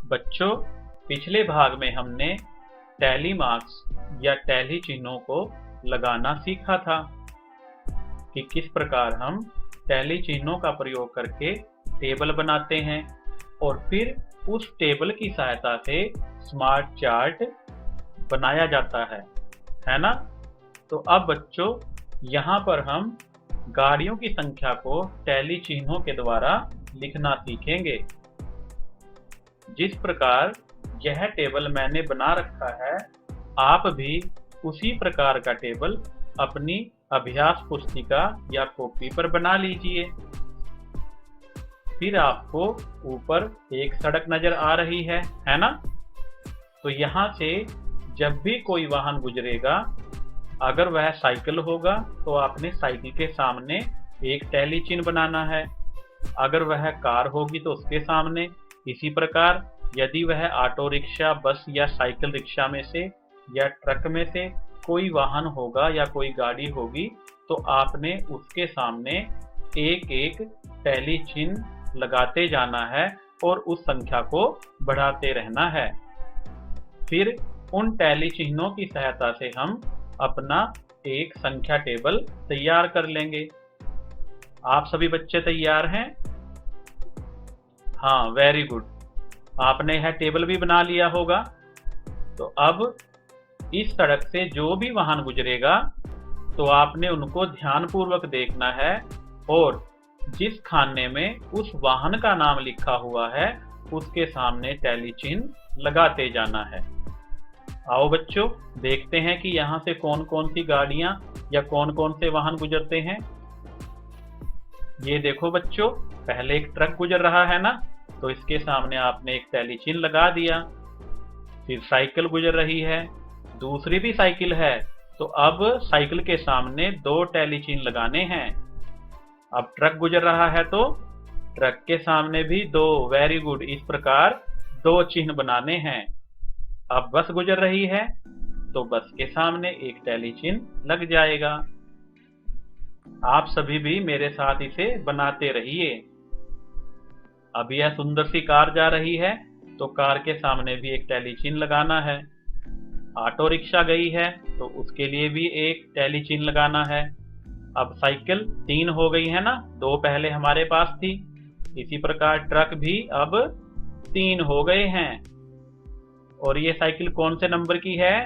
बच्चों, पिछले भाग में हमने टैली मार्क्स या टैली चिन्हों को लगाना सीखा था कि किस प्रकार हम टैली चिन्हों का प्रयोग करके टेबल बनाते हैं और फिर उस टेबल की सहायता से स्मार्ट चार्ट बनाया जाता है ना। तो अब बच्चों, यहाँ पर हम गाड़ियों की संख्या को टैली चिन्हों के द्वारा लिखना सीखेंगे। जिस प्रकार यह टेबल मैंने बना रखा है, आप भी उसी प्रकार का टेबल अपनी अभ्यास पुस्तिका या कॉपी पर बना लीजिए। फिर आपको ऊपर एक सड़क नजर आ रही है ना। तो यहाँ से जब भी कोई वाहन गुजरेगा, अगर वह साइकिल होगा तो आपने साइकिल के सामने एक टैली चिन्ह बनाना है। अगर वह कार होगी तो उसके सामने। इसी प्रकार यदि वह ऑटो रिक्शा, बस या साइकिल रिक्शा में से या ट्रक में से कोई वाहन होगा या कोई गाड़ी होगी तो आपने उसके सामने एक एक टैली चिन्ह लगाते जाना है और उस संख्या को बढ़ाते रहना है। फिर उन टैली चिन्हों की सहायता से हम अपना एक संख्या टेबल तैयार कर लेंगे। आप सभी बच्चे तैयार हैं? हाँ, वेरी गुड। आपने यह टेबल भी बना लिया होगा। तो अब इस सड़क से जो भी वाहन गुजरेगा तो आपने उनको ध्यानपूर्वक देखना है और जिस खाने में उस वाहन का नाम लिखा हुआ है उसके सामने टैली चिन्ह लगाते जाना है। आओ बच्चों, देखते हैं कि यहाँ से कौन कौन सी गाड़ियां या कौन कौन से वाहन गुजरते हैं। ये देखो बच्चों, पहले एक ट्रक गुजर रहा है ना, तो इसके सामने आपने एक टैली चिन्ह लगा दिया। फिर साइकिल गुजर रही है, दूसरी भी साइकिल है, तो अब साइकिल के सामने दो टैली चिन्ह लगाने हैं। अब ट्रक गुजर रहा है तो ट्रक के सामने भी दो। Very good. इस प्रकार दो चिन्ह बनाने हैं। अब बस गुजर रही है तो बस के सामने एक टैली चिन्ह लग जाएगा। आप सभी भी मेरे साथ इसे बनाते रहिए। अब यह सुंदर सी कार जा रही है तो कार के सामने भी एक टैली चिन्ह लगाना है। ऑटो रिक्शा गई है तो उसके लिए भी एक टैली चिन्ह लगाना है। अब साइकिल 3 हो गई है ना, 2 पहले हमारे पास थी। इसी प्रकार ट्रक भी अब 3 हो गए हैं। और ये साइकिल कौन से नंबर की है?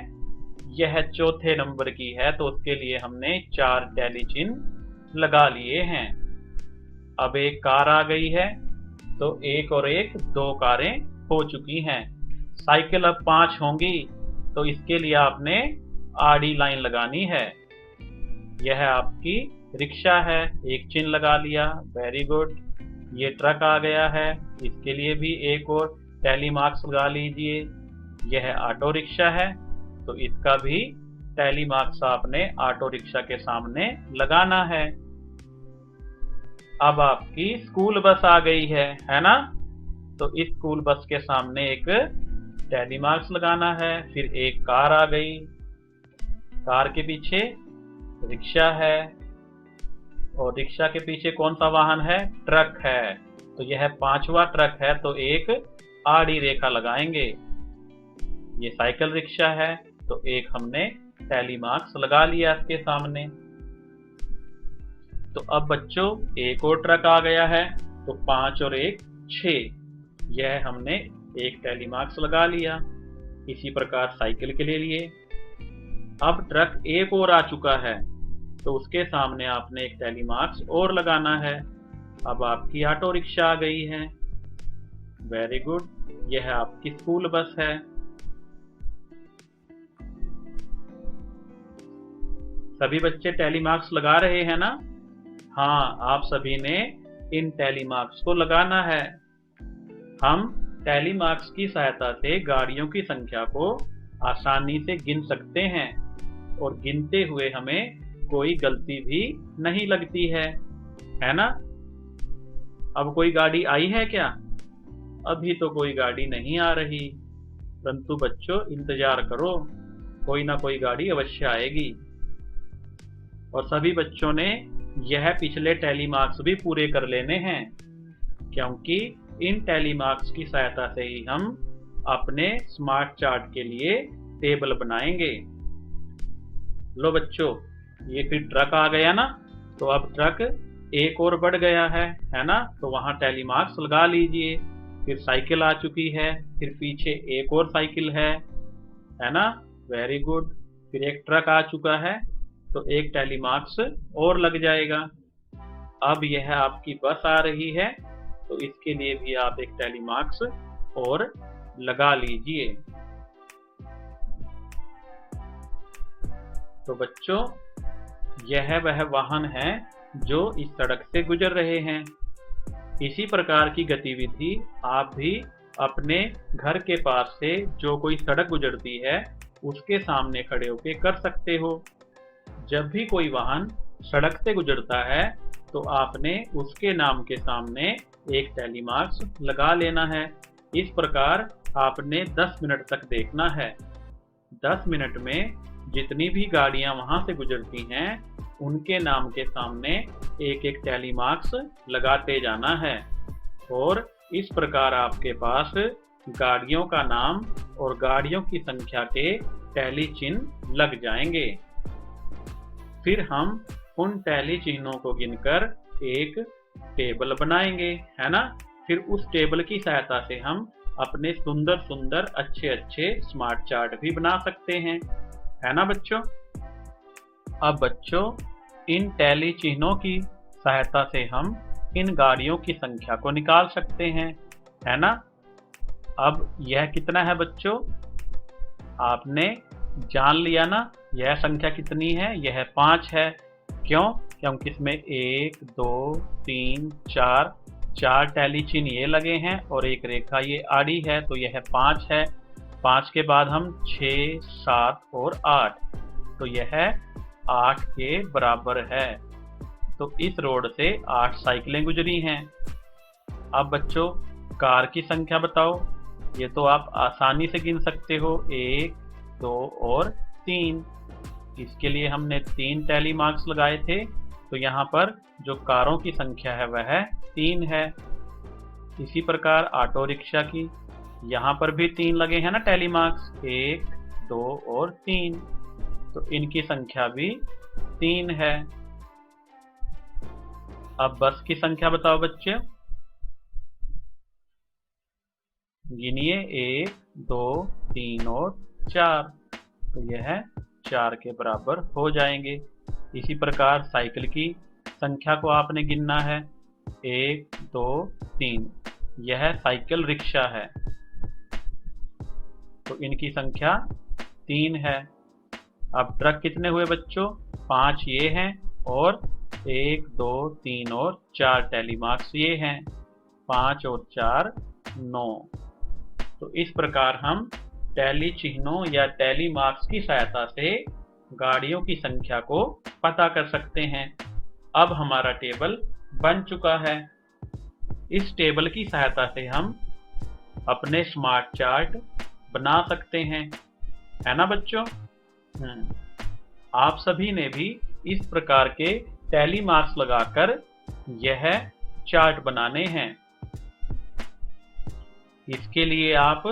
यह चौथे नंबर की है, तो उसके लिए हमने 4 टैली चिन्ह लगा लिए हैं। अब एक कार आ गई है तो एक और एक 2 कारें हो चुकी हैं। साइकिल अब 5 होंगी तो इसके लिए आपने आड़ी लाइन लगानी है। यह आपकी रिक्शा है, एक चिन्ह लगा लिया। Very good. ये ट्रक आ गया है, इसके लिए भी एक और टैली मार्क्स लगा लीजिए। यह ऑटो रिक्शा है तो इसका भी टैली मार्क्स आपने ऑटो रिक्शा के सामने लगाना है। अब आपकी स्कूल बस आ गई है ना, तो इस स्कूल बस के सामने एक टैली मार्क्स लगाना है। फिर एक कार आ गई, कार के पीछे रिक्शा है और रिक्शा के पीछे कौन सा वाहन है? ट्रक है। तो यह 5वां ट्रक है तो एक आड़ी रेखा लगाएंगे। ये साइकिल रिक्शा है तो एक हमने टैली मार्क्स लगा लिया इसके सामने। तो अब बच्चों एक और ट्रक आ गया है तो 5 और 1 6। यह हमने एक टैली मार्क्स लगा लिया। इसी प्रकार साइकिल के लिए। अब ट्रक एक और आ चुका है तो उसके सामने आपने एक टैली मार्क्स और लगाना है। अब आपकी ऑटो रिक्शा आ गई है। Very good. यह आपकी स्कूल बस है। सभी बच्चे टैली मार्क्स लगा रहे हैं ना? हाँ, आप सभी ने इन टैली मार्क्स को लगाना है। हम टैली मार्क्स की सहायता से गाड़ियों की संख्या को आसानी से गिन सकते हैं और गिनते हुए हमें कोई गलती भी नहीं लगती है ना? अब कोई गाड़ी आई है क्या? अभी तो कोई गाड़ी नहीं आ रही, परंतु बच्चों इंतजार करो, कोई ना कोई गाड़ी अवश्य आएगी। और सभी बच्चों ने यह पिछले टैली मार्क्स भी पूरे कर लेने हैं, क्योंकि इन टैली मार्क्स की सहायता से ही हम अपने स्मार्ट चार्ट के लिए टेबल बनाएंगे। लो बच्चों, ये फिर ट्रक आ गया ना, तो अब ट्रक एक और बढ़ गया है ना, तो वहां टैली मार्क्स लगा लीजिए। फिर साइकिल आ चुकी है, फिर पीछे एक और साइकिल है ना, वेरी गुड। फिर एक ट्रक आ चुका है, तो एक टैली मार्क्स और लग जाएगा। अब यह आपकी बस आ रही है, तो इसके लिए भी आप एक टैली मार्क्स और लगा लीजिए। तो बच्चों, यह वह वाहन है जो इस सड़क से गुजर रहे हैं। इसी प्रकार की गतिविधि आप भी अपने घर के पास से जो कोई सड़क गुजरती है उसके सामने खड़े होकर कर सकते हो। जब भी कोई वाहन सड़क से गुजरता है तो आपने उसके नाम के सामने एक टैली मार्क्स लगा लेना है। इस प्रकार आपने 10 मिनट तक देखना है। 10 मिनट में जितनी भी गाड़ियां वहां से गुजरती हैं उनके नाम के सामने एक एक टैली मार्क्स लगाते जाना है, और इस प्रकार आपके पास गाड़ियों का नाम और गाड़ियों की संख्या के टैली चिन्ह लग जाएंगे। फिर हम उन टैली चिन्हों को गिनकर एक टेबल बनाएंगे, है ना। फिर उस टेबल की सहायता से हम अपने सुंदर सुंदर अच्छे अच्छे स्मार्ट चार्ट भी बना सकते हैं, है ना बच्चों। अब बच्चों, इन टैली चिन्हों की सहायता से हम इन गाड़ियों की संख्या को निकाल सकते हैं, है ना। अब यह कितना है बच्चों, आपने जान लिया ना। यह संख्या कितनी है, यह 5 है। क्यों? क्योंकि इसमें 1 2 3 4 टैली चिन्ह ये लगे हैं और एक रेखा ये आड़ी है, तो यह 5 है। 5 के बाद हम 6 7 और 8, तो यह 8 के बराबर है। तो इस रोड से 8 साइकिलें गुजरी हैं। अब बच्चों, कार की संख्या बताओ। ये तो आप आसानी से गिन सकते हो, 1 2 और 3। इसके लिए हमने 3 टैली मार्क्स लगाए थे, तो यहाँ पर जो कारों की संख्या है वह 3 है। इसी प्रकार ऑटो रिक्शा की, यहाँ पर भी 3 लगे हैं ना टैली मार्क्स, 1 2 और 3, तो इनकी संख्या भी 3 है। अब बस की संख्या बताओ बच्चे, गिनिए 1 2 3 और 4, तो यह 4 के बराबर हो जाएंगे। इसी प्रकार साइकिल की संख्या को आपने गिनना है, 1 2 3, यह साइकिल रिक्शा है, तो इनकी संख्या 3 है। अब ट्रक कितने हुए बच्चों, 5 ये हैं और 1 2 3 और 4 टैली मार्क्स ये हैं, 5 और 4 9। तो इस प्रकार हम टैली चिन्हों या टैली मार्क्स की सहायता से गाड़ियों की संख्या को पता कर सकते हैं। अब हमारा टेबल बन चुका है। इस टेबल की सहायता से हम अपने स्मार्ट चार्ट बना सकते हैं, है ना बच्चों। आप सभी ने भी इस प्रकार के टैली मार्क्स लगाकर यह चार्ट बनाने हैं। इसके लिए आप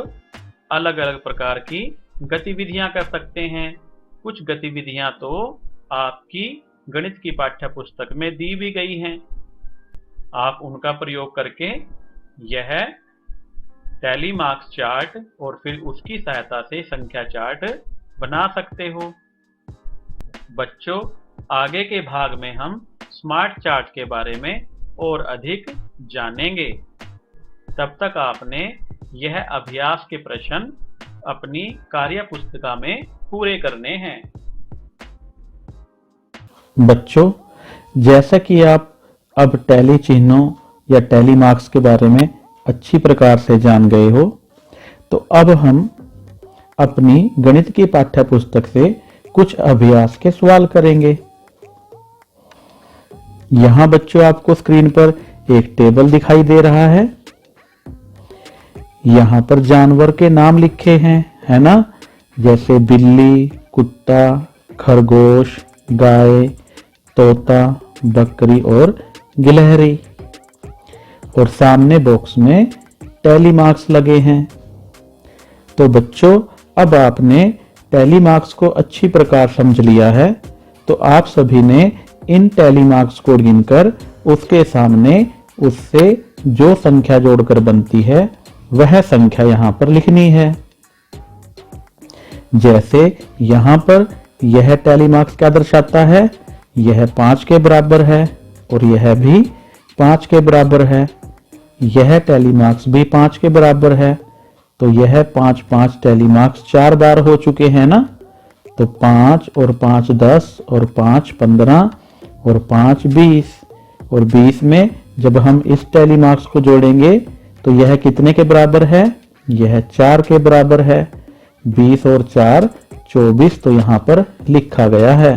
अलग अलग प्रकार की गतिविधियां कर सकते हैं। कुछ गतिविधियां तो आपकी गणित की पाठ्य पुस्तक में दी भी गई हैं। आप उनका प्रयोग करके यह टैली मार्क्स चार्ट और फिर उसकी सहायता से संख्या चार्ट बना सकते हो। बच्चों, आगे के भाग में हम स्मार्ट चार्ट के बारे में और अधिक जानेंगे। तब तक आपने यह अभ्यास के प्रश्न अपनी कार्य पुस्तिका में पूरे करने हैं। बच्चों, जैसा कि आप अब टैली चिन्हों या टैली मार्क्स के बारे में अच्छी प्रकार से जान गए हो, तो अब हम अपनी गणित की पाठ्य पुस्तक से कुछ अभ्यास के सवाल करेंगे। यहां बच्चों आपको स्क्रीन पर एक टेबल दिखाई दे रहा है। यहां पर जानवर के नाम लिखे हैं, है ना, जैसे बिल्ली, कुत्ता, खरगोश, गाय, तोता, बकरी और गिलहरी। और सामने बॉक्स में टैली मार्क्स लगे हैं। तो बच्चों, अब आपने टैली मार्क्स को अच्छी प्रकार समझ लिया है। तो आप सभी ने इन टैली मार्क्स को गिनकर उसके सामने उससे जो संख्या जोड़कर बनती है वह संख्या यहां पर लिखनी है। जैसे यहां पर यह टैली मार्क्स क्या दर्शाता है, यह 5 के बराबर है और यह भी 5 के बराबर है। यह टैली मार्क्स भी 5 के बराबर है। तो यह 5 टैली मार्क्स 4 बार हो चुके हैं ना। तो 5 और 5 10 और 5 15 और 5 20 और 20 में जब हम इस टैली मार्क्स को जोड़ेंगे तो यह कितने के बराबर है, यह 4 के बराबर है। 20 और 4 24 तो यहाँ पर लिखा गया है।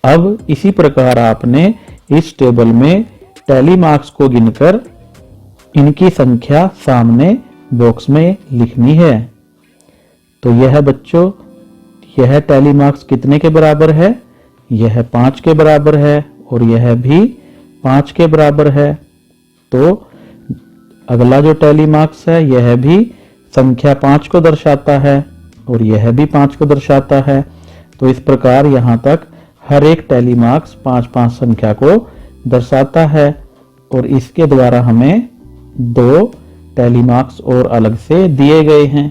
अब इसी प्रकार आपने इस टेबल में टैली मार्क्स को गिनकर इनकी संख्या सामने बॉक्स में लिखनी है। तो यह बच्चों, यह टैली मार्क्स कितने के बराबर है, यह 5 के बराबर है और यह भी 5 के बराबर है। तो अगला जो टैली मार्क्स है यह भी संख्या 5 को दर्शाता है और यह भी 5 को दर्शाता है। तो इस प्रकार यहाँ तक हर एक टैली मार्क्स 5 संख्या को दर्शाता है और इसके द्वारा हमें 2 टैली मार्क्स और अलग से दिए गए हैं।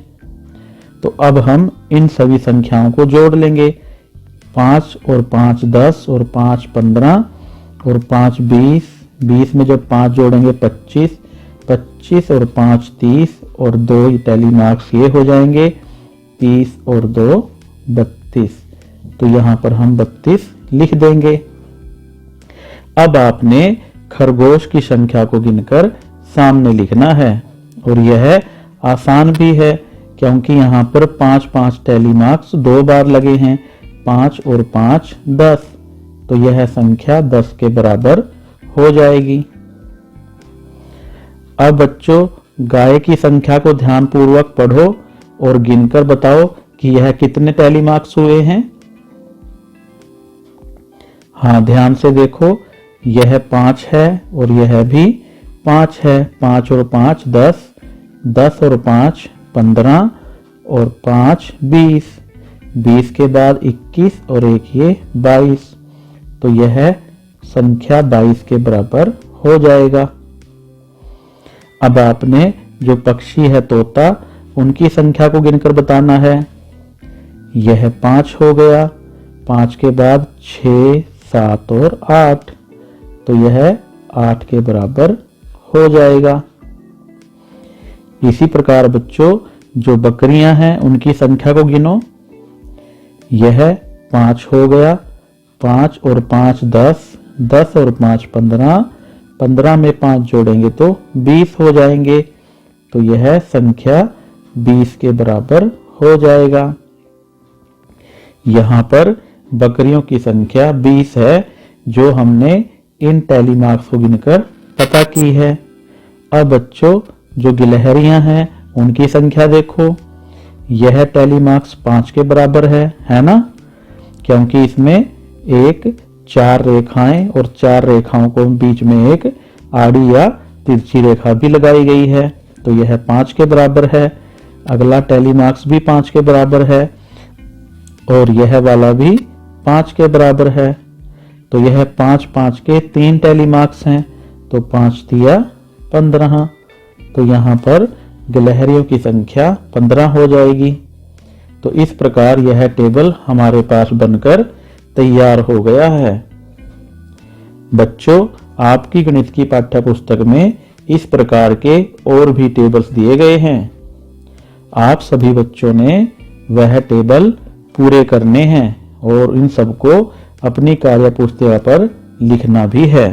तो अब हम इन सभी संख्याओं को जोड़ लेंगे। 5 और 5 10 और 5 15 और 5 20, 20 में जब 5 जोड़ेंगे 25, 25 और 5 30 और 2 टैली मार्क्स ये हो जाएंगे 30 और 2 32। तो यहाँ पर हम 32 लिख देंगे। अब आपने खरगोश की संख्या को गिनकर सामने लिखना है और यह आसान भी है क्योंकि यहाँ पर 5 टैली मार्क्स 2 बार लगे हैं। 5 और 5 10। तो यह संख्या 10 के बराबर हो जाएगी। अब बच्चों, गाय की संख्या को ध्यानपूर्वक पढ़ो और गिनकर बताओ कि यह कितने टैली मार्क्स हुए हैं। हाँ, ध्यान से देखो, यह 5 है और यह भी 5 है। 5 और 5 10, 10 और 5 15 और 5 20, 20 के बाद 21 और एक ये 22। तो यह संख्या 22 के बराबर हो जाएगा। अब आपने जो पक्षी है तोता, उनकी संख्या को गिनकर बताना है। यह 5 हो गया। 5 के बाद 6 7 और 8। तो यह 8 के बराबर हो जाएगा। इसी प्रकार बच्चों, जो बकरियां हैं उनकी संख्या को गिनो। यह 5 हो गया। 5 और 5 10, 10 और 5 15, 15 में 5 जोड़ेंगे तो 20 हो जाएंगे। तो यह संख्या 20 के बराबर हो जाएगा। यहाँ पर बकरियों की संख्या 20 है जो हमने इन टैली मार्क्स को गिनकर पता की है। अब बच्चों, जो गिलहरियां हैं उनकी संख्या देखो। यह टैली मार्क्स 5 के बराबर है ना, क्योंकि इसमें एक 4 रेखाएं और 4 रेखाओं को बीच में एक आड़ी या तिरछी रेखा भी लगाई गई है। तो यह 5 के बराबर है। अगला टैली मार्क्स भी 5 के बराबर है और यह वाला भी 5 के बराबर है। तो यह 5 के 3 टैली मार्क्स हैं। तो 5 दिया 15। तो यहाँ पर गिलहरियों की संख्या 15 हो जाएगी। तो इस प्रकार यह टेबल हमारे पास बनकर तैयार हो गया है। बच्चों, आपकी गणित की पाठ्य पुस्तक में इस प्रकार के और भी टेबल्स दिए गए हैं। आप सभी बच्चों ने वह टेबल पूरे करने हैं और इन सबको अपनी कार्य पुस्तिका पर लिखना भी है।